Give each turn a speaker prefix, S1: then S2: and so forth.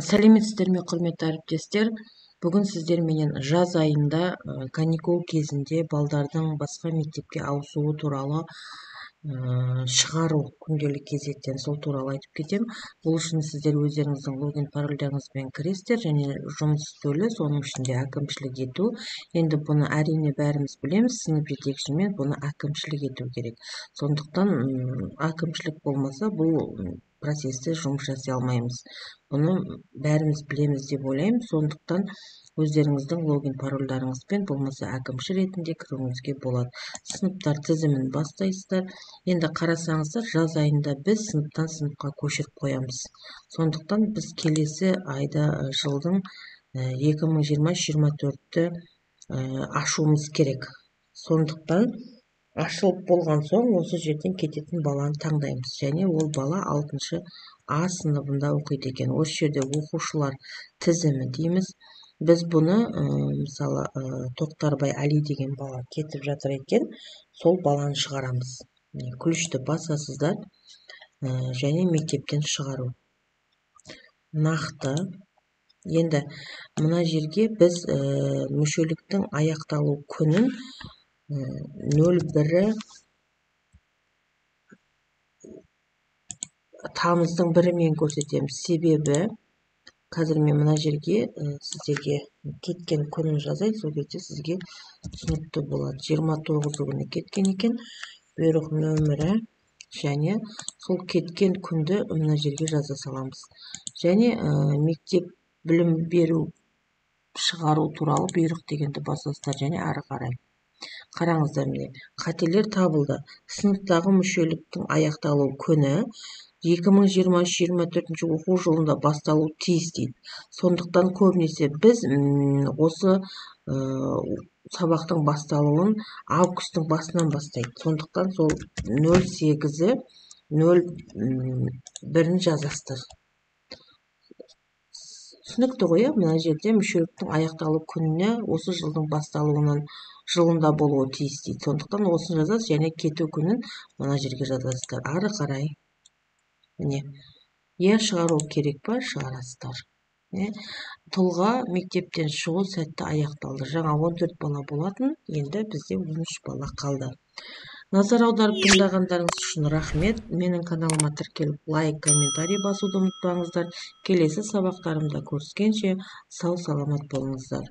S1: Сәлеметсіздер ме, құрметті әріптестер? Бүгін сіздерменен жаз айында каникул кезінде балдардың басқа мектепке ауысуы туралы шығару күнделік кезеттен сол туралы айтып кетем. Бұл үшін сіздер өздеріңіздің логин парольдарыңызбен кіресіздер және жұмыс стөлі, соның ішінде әкімшілік ету. Енді бұны әрине бәріміз білеміз, сынып жетекшімен бұны әкімшілік ету керек. Сондықтан әкімшілік болмаса бұл процесте жұмыс жасай алмаймыз. Бұны бәріміз білеміз деп ойлаймын. Сондықтан өздеріңіздің логин парольдарыңызбен болмаса әкімші ретінде кіруіңізге болады. Сыныптар тізімін бастайсыздар. Енді қарасаңыздар, жаз айында біз сыныптан сыныпқа көшіріп қоямыз. Сондықтан біз келесі айда жылдың 2023-24-ті ашуымыз керек. Сондықтан ашылып болған соң осы жерден кететін баланы таңдаймыз. Және ол бала 6-шы А сыныбында оқиды екен. Осы жерде оқушылар тізімі дейміз. Біз бұны мысалы Тоқтарбай Али деген бала кетіп жатыр екен. Сол баланы шығарамыз. Күлішті басасыздар және мектептен шығару. Нақты. Енді мына жерге біз мүшеліктің аяқталу күнін 01 тамыздың 1-мен көрсетеміз. Себебі қазір мен мына жерге сіздерге кеткен күнін жазайын, сол кезде сізге түсінікті болады. 29 күні кеткен екен, бұйрық нөмірі және сол кеткен күнді мына жерге жаза саламыз. Және мектеп білім беру шығару туралы бұйрық дегенді басасыздар және ары қарай. Қараңыздар, міне қателер табылды. Сыныптағы мүшеліктің аяқталу күні 2023-24 оқу жылында басталу тиіс дейді. Сондықтан көбінесе біз осы сабақтың басталуын августтың басынан бастайды. Сондықтан сол 08-і 01-ін жазасыздар. Түсінікті ғой, мына жерде мүшеліктің аяқталу күніне осы жылдың басталуынан жылында болуы тиіс дейді. Сондықтан осыны жазасыз және кету күнін мына жерге жазасыздар. Ары қарай. Міне, шығару керек па? Шығарасыздар. Тұлға мектептен шығу сәтті аяқталды. Жаңа 14 бала болатын, енді бізде 13 бала қалды. Назар аударып тыңдағандарыңыз үшін рахмет. Менің каналыма тіркеліп, лайк, комментарий басуды ұмытпаңыздар. Келесі сабақтарымда көріскенше сау саламат болыңыздар.